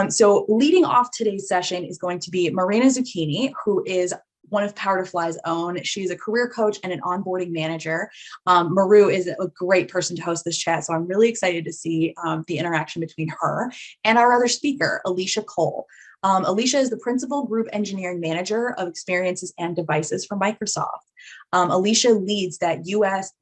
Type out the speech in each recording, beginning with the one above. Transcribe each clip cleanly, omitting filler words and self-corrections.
So leading off today's session is going to be Marina Zucchini, who is one of Power to Fly's own. She's a career coach and an onboarding manager. Maru is a great person to host this chat, so I'm really excited to see the interaction between her and our other speaker, Alicia Coll. Alicia is the Principal Group Engineering Manager of Experiences and Devices for Microsoft. Alicia leads that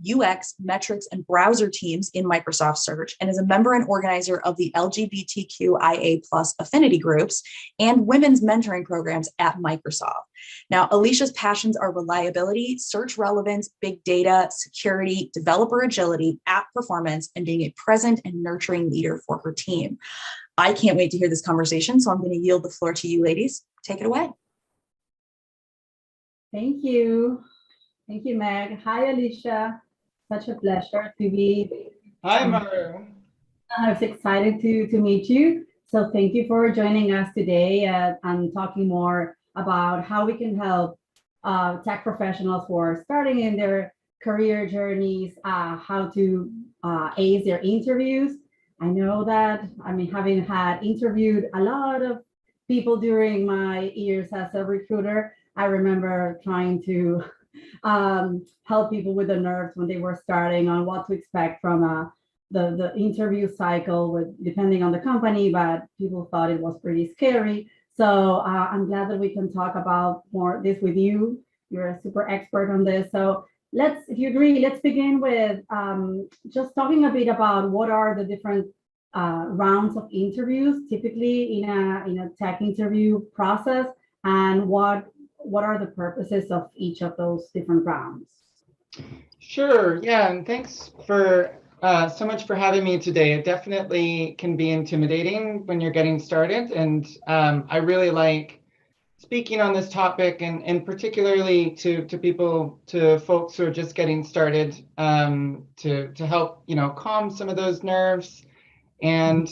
UX, metrics, and browser teams in Microsoft Search and is a member and organizer of the LGBTQIA+ affinity groups and women's mentoring programs at Microsoft. Now, Alicia's passions are reliability, search relevance, big data, security, developer agility, app performance, and being a present and nurturing leader for her team. I can't wait to hear this conversation, so I'm going to yield the floor to you, ladies. Take it away. Thank you. Thank you, Meg. Hi, Alicia. Such a pleasure to be. Hi, Maru. I was excited to meet you. So thank you for joining us today and talking more about how we can help tech professionals who are starting in their career journeys, how to ace their interviews. I know that, having had interviewed a lot of people during my years as a recruiter, I remember trying to help people with the nerves when they were starting on what to expect from the interview cycle, depending on the company, but people thought it was pretty scary. So I'm glad that we can talk about more this with you. You're a super expert on this. So if you agree, let's begin with just talking a bit about what are the different rounds of interviews typically in a tech interview process, and what are the purposes of each of those different rounds? Sure, yeah, and thanks for so much for having me today. It definitely can be intimidating when you're getting started, and I really like speaking on this topic, and particularly to folks who are just getting started, to help calm some of those nerves and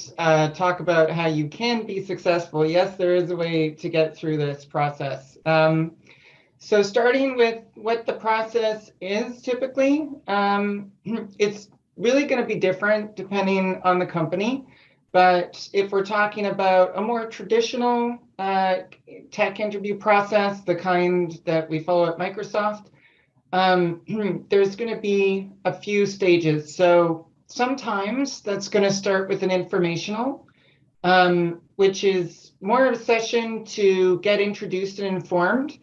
talk about how you can be successful. Yes, there is a way to get through this process. So starting with what the process is typically, it's really going to be different depending on the company. But if we're talking about a more traditional tech interview process, the kind that we follow at Microsoft, there's going to be a few stages. So sometimes that's going to start with an informational, which is more of a session to get introduced and informed.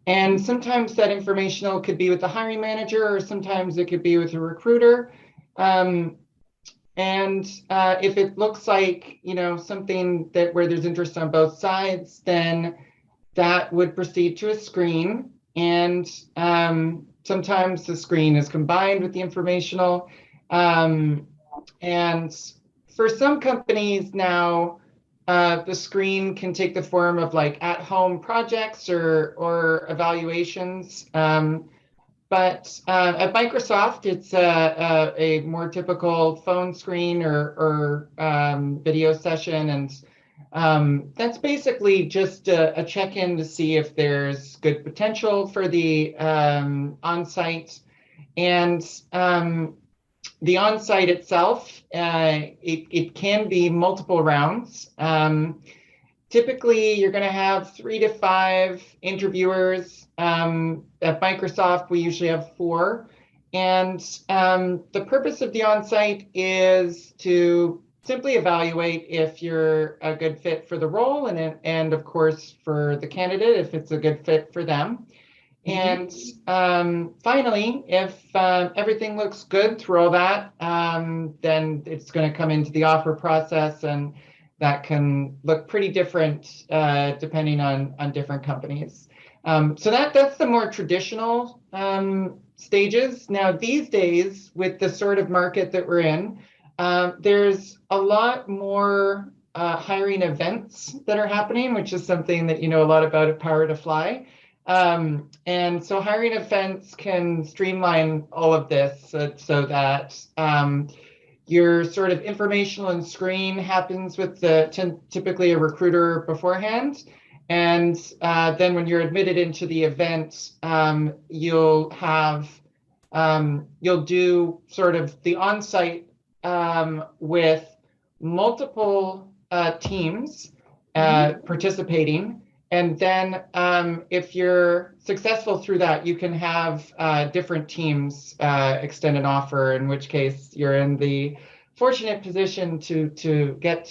And sometimes that informational could be with the hiring manager, or sometimes it could be with a recruiter. And if it looks like, something where there's interest on both sides, then that would proceed to a screen. And sometimes the screen is combined with the informational. And for some companies now, the screen can take the form of like at-home projects or evaluations. But at Microsoft, it's a more typical phone screen or video session. And that's basically just a check-in to see if there's good potential for the on-site. And the on-site itself, it can be multiple rounds. Typically, you're going to have 3 to 5 interviewers. At Microsoft, we usually have 4. And the purpose of the on-site is to simply evaluate if you're a good fit for the role, and of course, for the candidate, if it's a good fit for them. And finally, if everything looks good through all that, then it's going to come into the offer process, and that can look pretty different depending on different companies. So that's the more traditional stages. Now, these days, with the sort of market that we're in, there's a lot more hiring events that are happening, which is something that you know a lot about at Power to Fly. And so hiring events can streamline all of this so that your sort of informational and screen happens with typically a recruiter beforehand. And then when you're admitted into the event, you'll do sort of the on-site with multiple teams participating. And then if you're successful through that, you can have different teams extend an offer, in which case you're in the fortunate position to get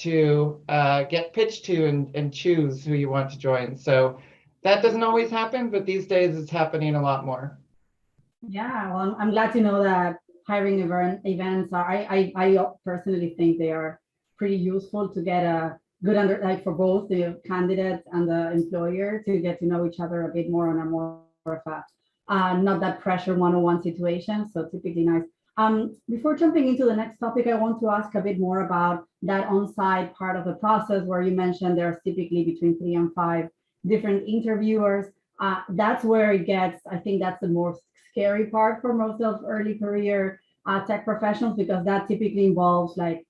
pitched to and choose who you want to join. So that doesn't always happen, but these days it's happening a lot more. Yeah, well, I'm glad to know that hiring events are, I personally think they are pretty useful to get a good like for both the candidate and the employer to get to know each other a bit more on a more of a not that pressure one-on-one situation. So typically nice. Before jumping into the next topic, I want to ask a bit more about that on-site part of the process where you mentioned there's typically between 3 and 5 different interviewers. That's where it gets, I think that's the most scary part for most of early career tech professionals, because that typically involves like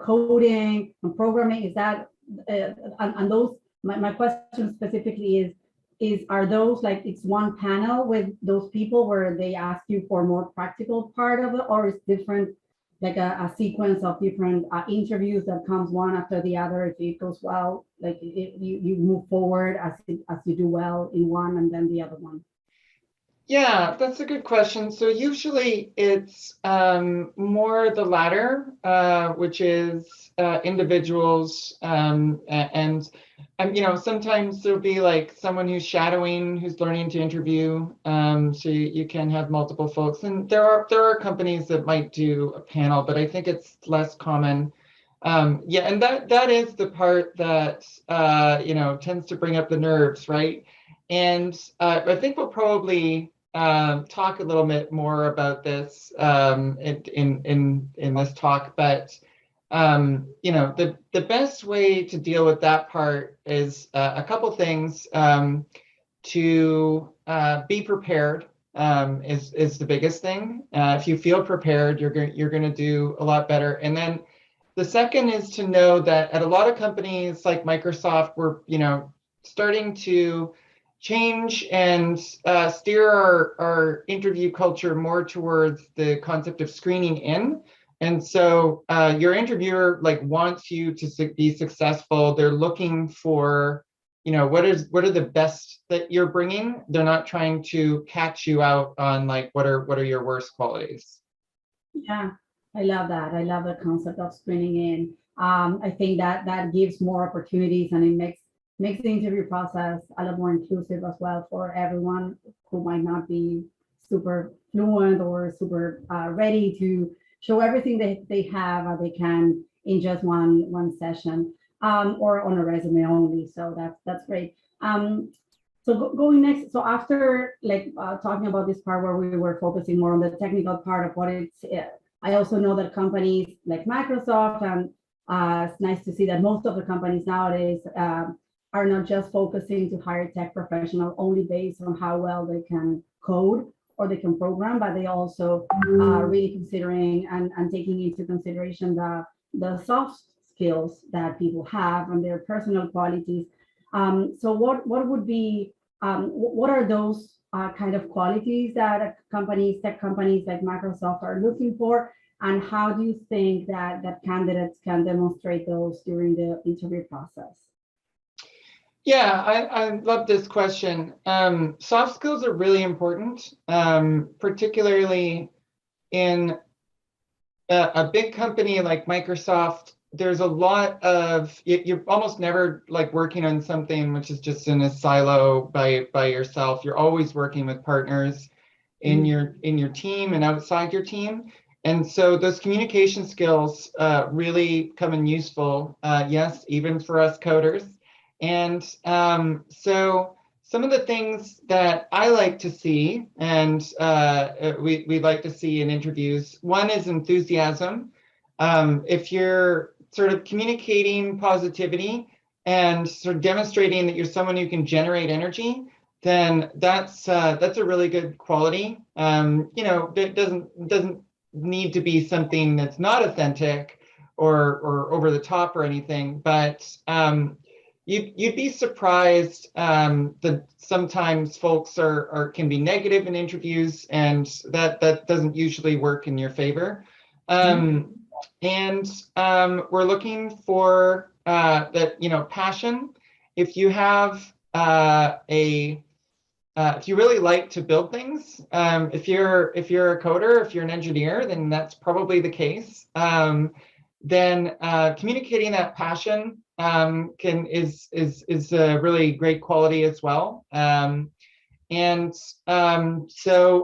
coding and programming. Is that and those my question specifically is are those like it's one panel with those people where they ask you for more practical part of it, or is different like a sequence of different interviews that comes one after the other? If it goes well, like you move forward as you do well in one and then the other one. Yeah, that's a good question. So usually it's more the latter, which is individuals, and sometimes there'll be like someone who's shadowing, who's learning to interview. So you can have multiple folks, and there are companies that might do a panel, but I think it's less common. Yeah, and that is the part that tends to bring up the nerves, right? And I think we'll probably talk a little bit more about this in this talk, but the best way to deal with that part is a couple things. To be prepared is the biggest thing. If you feel prepared, you're going to do a lot better. And then the second is to know that at a lot of companies like Microsoft, we're starting to change and steer our interview culture more towards the concept of screening in. And so your interviewer wants you to be successful. They're looking for, what are the best that you're bringing. They're not trying to catch you out on what are your worst qualities. Yeah, I love that. I love the concept of screening in. I think that gives more opportunities, and it makes the interview process a lot more inclusive as well for everyone who might not be super fluent or super ready to show everything they have or they can in just one session or on a resume only. So that's great. So going next, so after talking about this part where we were focusing more on the technical part of what it's, I also know that companies like Microsoft, and it's nice to see that most of the companies nowadays are not just focusing to hire tech professional only based on how well they can code or they can program, but they also are really considering and taking into consideration the soft skills that people have and their personal qualities. So what would be, what are those kind of qualities that tech companies like Microsoft are looking for? And how do you think that candidates can demonstrate those during the interview process? Yeah, I love this question. Soft skills are really important, particularly in a big company like Microsoft. There's a lot of, you're almost never working on something which is just in a silo by yourself. You're always working with partners in your team and outside your team. And so those communication skills really come in useful, yes, even for us coders. And so some of the things that I like to see, and we like to see in interviews, one is enthusiasm. If you're sort of communicating positivity and sort of demonstrating that you're someone who can generate energy, then that's a really good quality. It doesn't need to be something that's not authentic or over the top or anything, but you'd be surprised that sometimes folks can be negative in interviews, and that doesn't usually work in your favor. And we're looking for passion. If you have if you really like to build things, if you're a coder, if you're an engineer, then that's probably the case. Then communicating that passion is a really great quality as well. So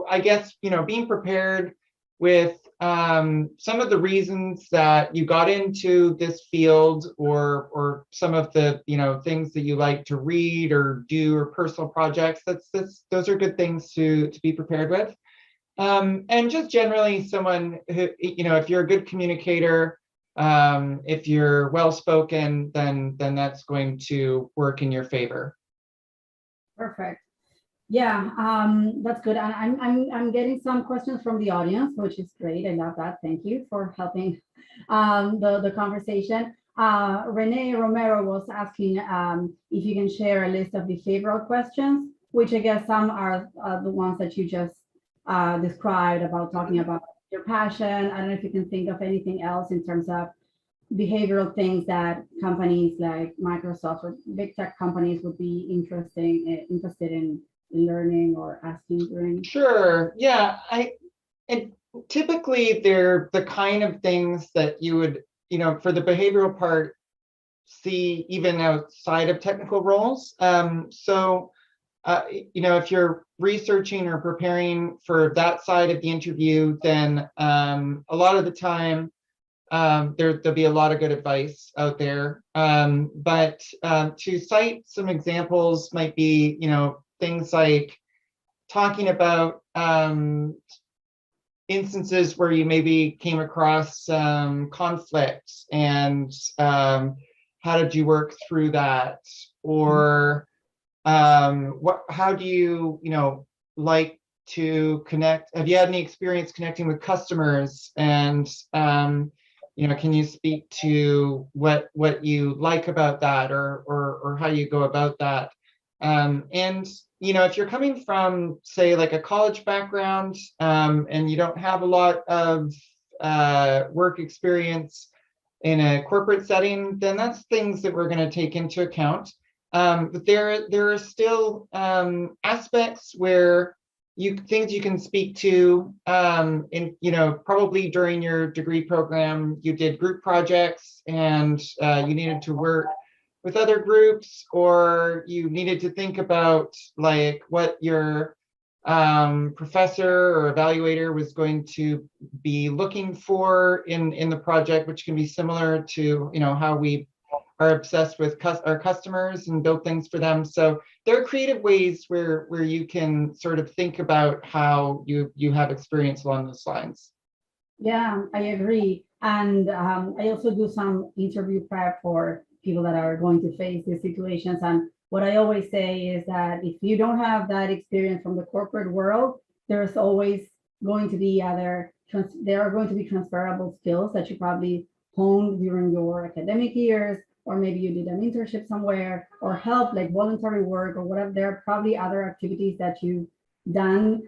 I guess being prepared with some of the reasons that you got into this field, or some of the things that you like to read or do, or personal projects. Those are good things to be prepared with. And just generally, someone who if you're a good communicator, if you're well spoken, then that's going to work in your favor. Perfect. Yeah, that's good. And I'm getting some questions from the audience, which is great. I love that. Thank you for helping the conversation. Renee Romero was asking if you can share a list of behavioral questions, which I guess some are the ones that you just described, about talking about your passion. I don't know if you can think of anything else in terms of behavioral things that companies like Microsoft or big tech companies would be interested in learning or asking during. Sure. Yeah. And typically they're the kind of things that you would, for the behavioral part, see even outside of technical roles. If you're researching or preparing for that side of the interview, then a lot of the time there'll be a lot of good advice out there. But to cite some examples might be, things like talking about instances where you maybe came across conflict, and how did you work through that? Or how do you, like to connect? Have you had any experience connecting with customers? And can you speak to what you like about that, or how you go about that? And if you're coming from, say, like a college background, and you don't have a lot of work experience in a corporate setting, then that's things that we're going to take into account. But there are still aspects where things you can speak to. Probably during your degree program, you did group projects, and you needed to work with other groups, or you needed to think about like what your professor or evaluator was going to be looking for in the project, which can be similar to how we are obsessed with our customers and build things for them. So there are creative ways where you can sort of think about how you have experience along those lines. Yeah, I agree. And I also do some interview prep for people that are going to face these situations. And what I always say is that if you don't have that experience from the corporate world, there's always going to be there are going to be transferable skills that you probably honed during your academic years, or maybe you did an internship somewhere, or help like voluntary work or whatever. There are probably other activities that you've done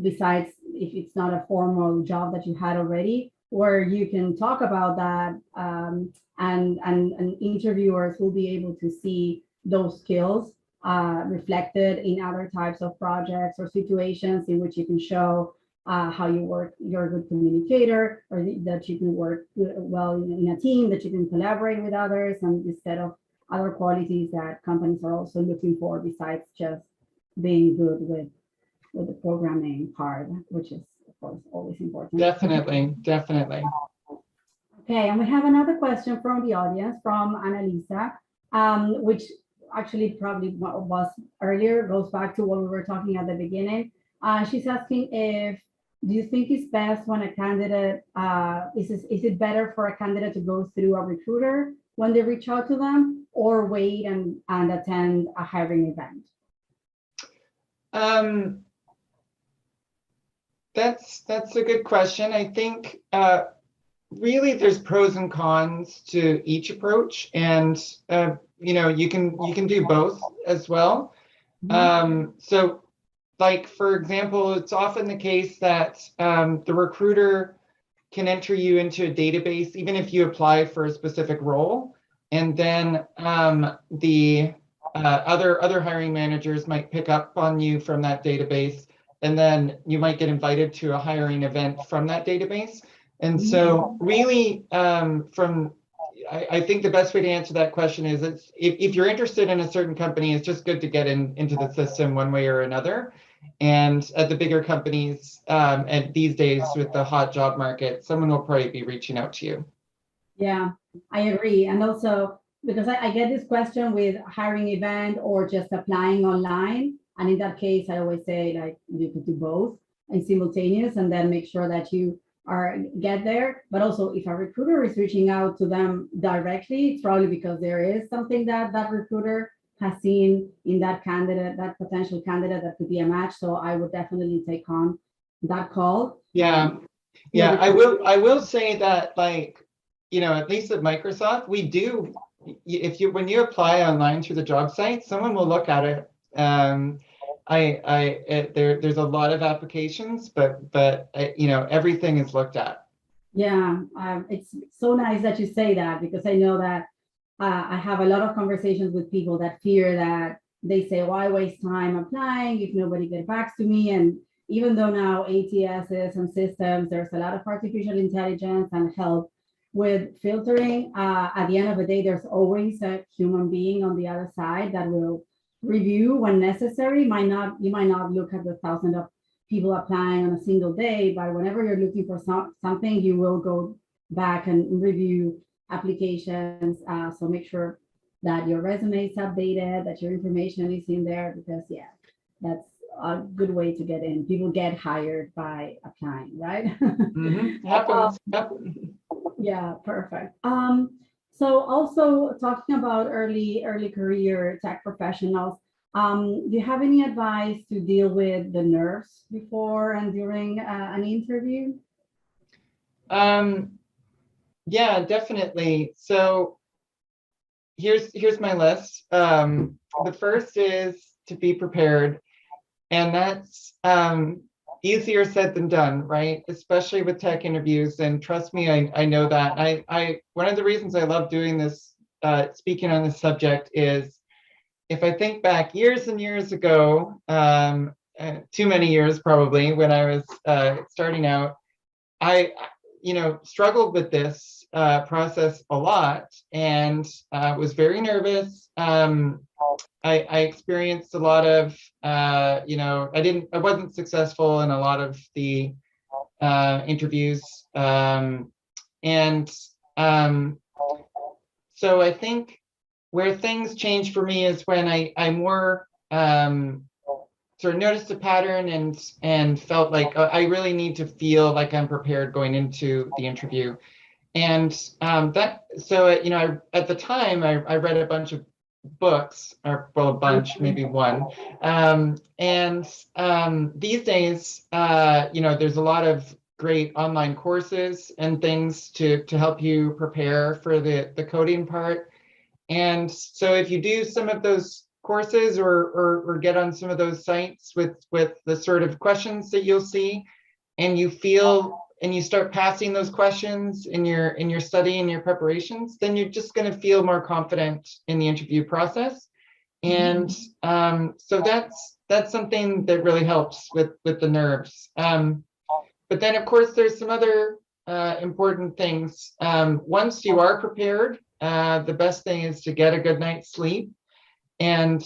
besides, if it's not a formal job that you had already, where you can talk about that, and interviewers will be able to see those skills reflected in other types of projects or situations in which you can show how you work, you're a good communicator, or that you can work well in a team, that you can collaborate with others, and this set of other qualities that companies are also looking for besides just being good with the programming part, which is of course always important. Definitely. Okay, and we have another question from the audience, from Annalisa, which actually probably was earlier, goes back to what we were talking at the beginning. She's asking do you think it's best when a candidate, is it better for a candidate to go through a recruiter when they reach out to them, or wait and attend a hiring event? That's a good question. I think really there's pros and cons to each approach, and you can do both as well. So like, for example, it's often the case that the recruiter can enter you into a database even if you apply for a specific role. and then the other hiring managers might pick up on you from that database, and then you might get invited to a hiring event from that database. And so really, I think the best way to answer that question is if you're interested in a certain company, it's just good to get into the system one way or another. And at the bigger companies, and these days with the hot job market, someone will probably be reaching out to you. Yeah, I agree. And also because I get this question with hiring event or just applying online. And in that case, I always say like you could do both and simultaneous and then make sure that you get there. But also if a recruiter is reaching out to them directly, it's probably because there is something that that recruiter has seen in that candidate, that potential candidate that could be a match. So I would definitely take on that call. Yeah. Yeah, I will say that, like, at least at Microsoft, we do, when you apply online through the job site, someone will look at it. There's a lot of applications, but everything is looked at. Yeah, it's so nice that you say that, because I know that I have a lot of conversations with people that fear that they say, why waste time applying if nobody gets back to me? And even though now ATSs and systems, there's a lot of artificial intelligence and help with filtering, at the end of the day, there's always a human being on the other side that will review when necessary. You might not look at the thousands of people applying on a single day, but whenever you're looking for something, you will go back and review applications. So make sure that your resume is updated, that your information is in there, because yeah, that's a good way to get in. People get hired by applying, right? Happens. Yeah, perfect. So also talking about early career tech professionals, do you have any advice to deal with the nerves before and during an interview? Yeah, definitely. So here's my list. The first is to be prepared, and that's easier said than done, right? Especially with tech interviews. And trust me, I know that. One of the reasons I love doing this, speaking on this subject, is if I think back years and years ago, too many years probably, when I was starting out, I struggled with this process a lot, and was very nervous. I experienced a lot of, I wasn't successful in a lot of the interviews. So I think where things change for me is when I more sort of noticed a pattern and felt like I really need to feel like I'm prepared going into the interview. And at the time I read a bunch of books, or well, a bunch, maybe one. These days, there's a lot of great online courses and things to help you prepare for the coding part. And so if you do some of those courses or get on some of those sites with the sort of questions that you'll see, and you start passing those questions in your study and your preparations, then you're just going to feel more confident in the interview process. And so that's something that really helps with the nerves. But then of course there's some other important things. Once you are prepared, the best thing is to get a good night's sleep. And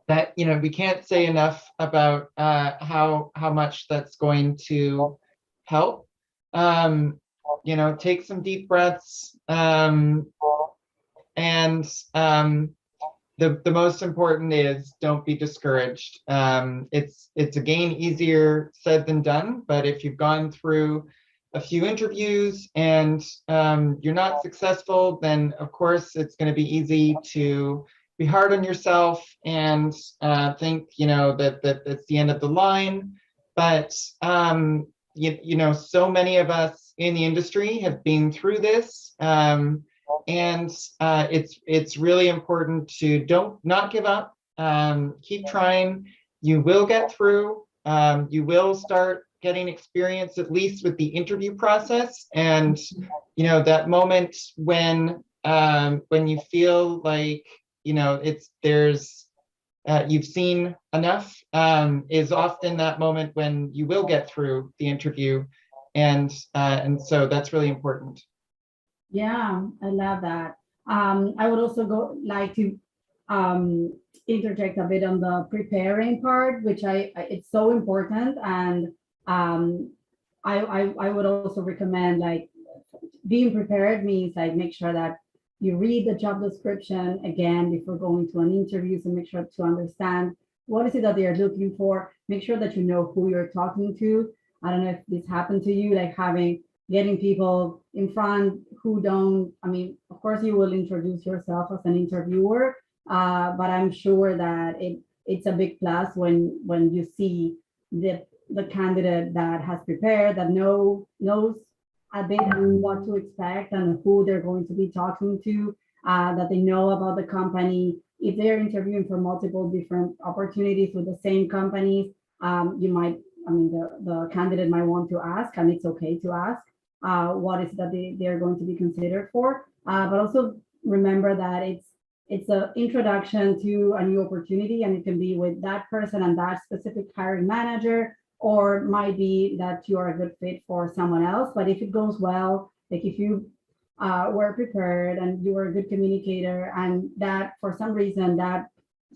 that we can't say enough about how much that's going to help. Take some deep breaths, and the most important is don't be discouraged. It's again easier said than done, but if you've gone through a few interviews and you're not successful, then of course it's going to be easy to be hard on yourself and think that it's the end of the line. But so many of us in the industry have been through this, and it's really important to not give up. Keep trying. You will get through. You will start getting experience, at least with the interview process. And that moment when when you feel like, you've seen enough, is often that moment when you will get through the interview. And so that's really important. Yeah, I love that. I would also like to interject a bit on the preparing part, which it's so important. And I would also recommend, like, being prepared means like make sure that you read the job description again before going to an interview. So make sure to understand what is it that they are looking for. Make sure that you know who you're talking to. I don't know if this happened to you, like getting people in front who don't, I mean, of course you will introduce yourself as an interviewer, but I'm sure that it's a big plus when you see the candidate that has prepared, that knows a bit on what to expect and who they're going to be talking to, that they know about the company. If they're interviewing for multiple different opportunities with the same companies, the candidate might want to ask, and it's okay to ask, what is that they're going to be considered for. But also remember that it's an introduction to a new opportunity, and it can be with that person and that specific hiring manager, or might be that you are a good fit for someone else. But if it goes well, like if you were prepared and you were a good communicator, and that for some reason that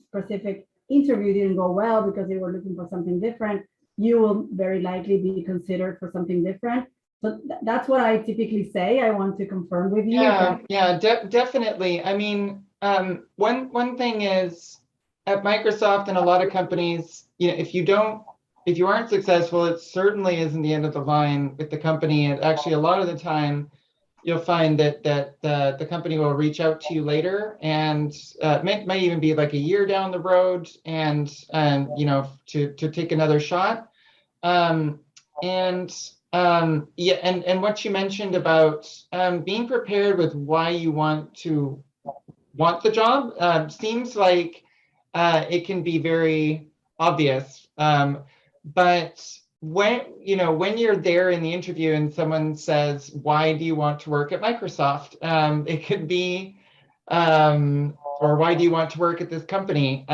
specific interview didn't go well because they were looking for something different, you will very likely be considered for something different. So that's what I typically say. I want to confirm with you. Definitely. I mean, one thing is, at Microsoft and a lot of companies, if you aren't successful, it certainly isn't the end of the line with the company. And actually, a lot of the time, you'll find that the company will reach out to you later, and might even be like a year down the road, and to take another shot. And what you mentioned about being prepared with why you want the job seems like it can be very obvious. But when you're there in the interview and someone says, "Why do you want to work at Microsoft?" It could be, or "Why do you want to work at this company?"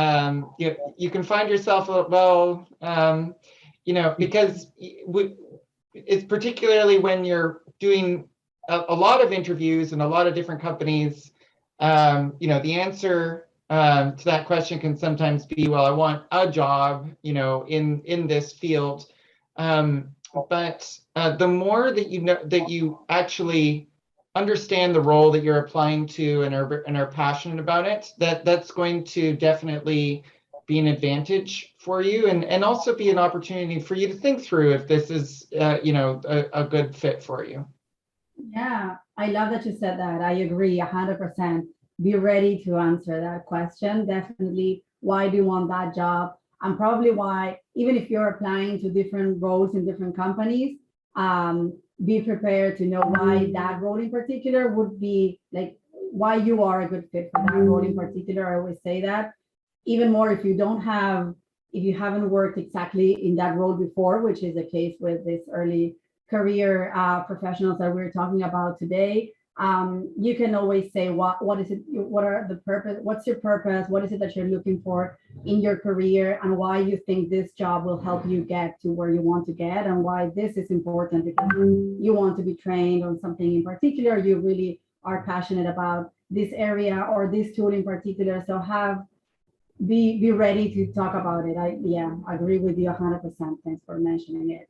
You can find yourself, because it's particularly when you're doing a lot of interviews in a lot of different companies, the answer to that question can sometimes be, "Well, I want a job, in this field." But the more that that you actually understand the role that you're applying to and are passionate about it, that's going to definitely be an advantage for you, and also be an opportunity for you to think through if this is a good fit for you. Yeah, I love that you said that. I agree 100%. Be ready to answer that question. Definitely, why do you want that job? And probably why, even if you're applying to different roles in different companies, be prepared to know why that role in particular would be, like, why you are a good fit for that role in particular. I always say that. Even more if you haven't worked exactly in that role before, which is the case with this early career professionals that we're talking about today. You can always say, what is it? What are the purpose? What's your purpose? What is it that you're looking for in your career, and why you think this job will help you get to where you want to get, and why this is important because you want to be trained on something in particular. You really are passionate about this area or this tool in particular. So be ready to talk about it. I agree with you 100%. Thanks for mentioning it.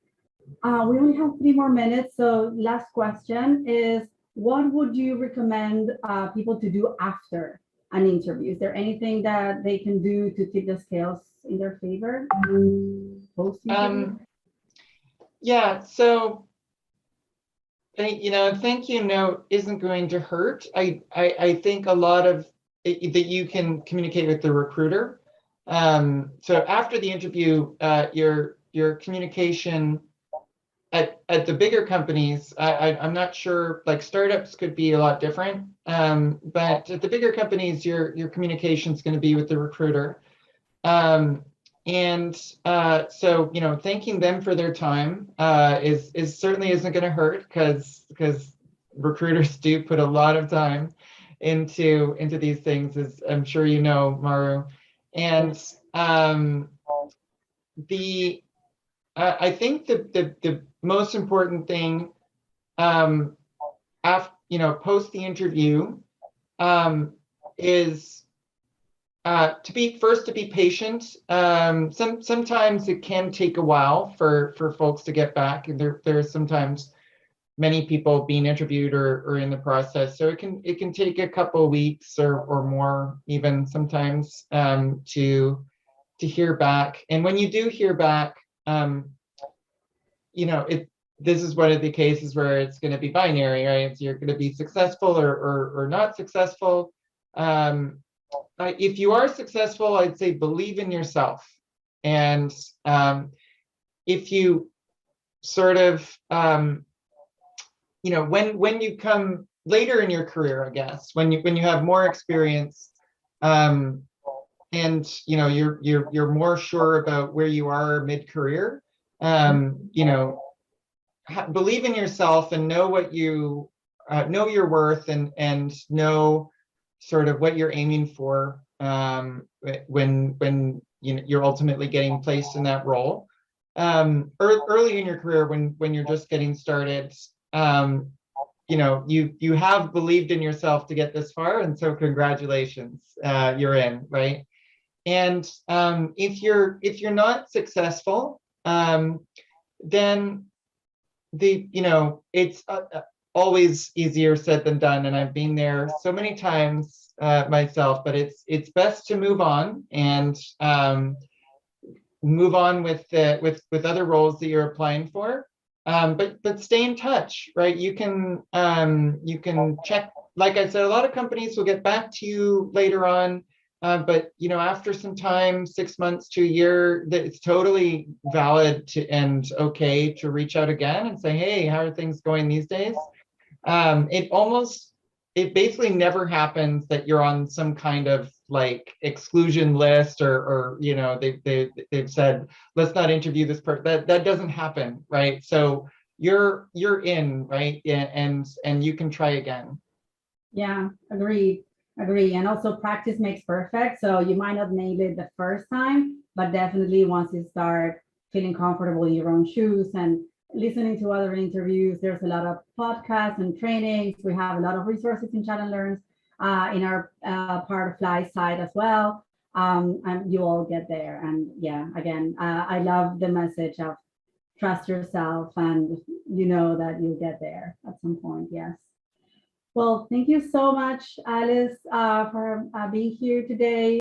We only have 3 more minutes. So last question is, what would you recommend people to do after an interview? Is there anything that they can do to tip the scales in their favor? So thank you note isn't going to hurt. I think a lot of that you can communicate with the recruiter. So after the interview, your communication at the bigger companies, I'm not sure, like startups could be a lot different, but at the bigger companies, your communication is going to be with the recruiter. So thanking them for their time is certainly isn't going to hurt, because recruiters do put a lot of time into these things, as I'm sure you know, Maru. And I think the most important thing, after, post the interview, is to be patient. Sometimes it can take a while for folks to get back, and there are sometimes many people being interviewed or in the process, so it can take a couple of weeks or more, even sometimes, to hear back. And when you do hear back, this is one of the cases where it's going to be binary, right? So you're going to be successful or not successful. If you are successful, I'd say believe in yourself. And if you sort of, when you come later in your career, I guess, when you have more experience, and you're more sure about where you are mid-career, believe in yourself and know what you know your worth, and know sort of what you're aiming for, when you're ultimately getting placed in that role. Early in your career, when you're just getting started, you have believed in yourself to get this far, and so congratulations, you're in, right? And if you're not successful, then it's always easier said than done, and I've been there so many times myself. But it's best to move on, and move on with other roles that you're applying for. But stay in touch, right? You can check. Like I said, a lot of companies will get back to you later on. But after some time, 6 months to a year, that it's totally valid and okay to reach out again and say, hey, how are things going these days? It basically never happens that you're on some kind of like exclusion list, or they've said, let's not interview this person. That doesn't happen, right? So you're in, right? Yeah, and you can try again. Yeah, agree. And also practice makes perfect. So you might not nail it the first time, but definitely once you start feeling comfortable in your own shoes and listening to other interviews, there's a lot of podcasts and trainings. We have a lot of resources in Chat and Learns, in our part of Fly site as well. And you all get there. And yeah, again, I love the message of trust yourself, and you know that you'll get there at some point. Yes. Well, thank you so much, Alice, for being here today.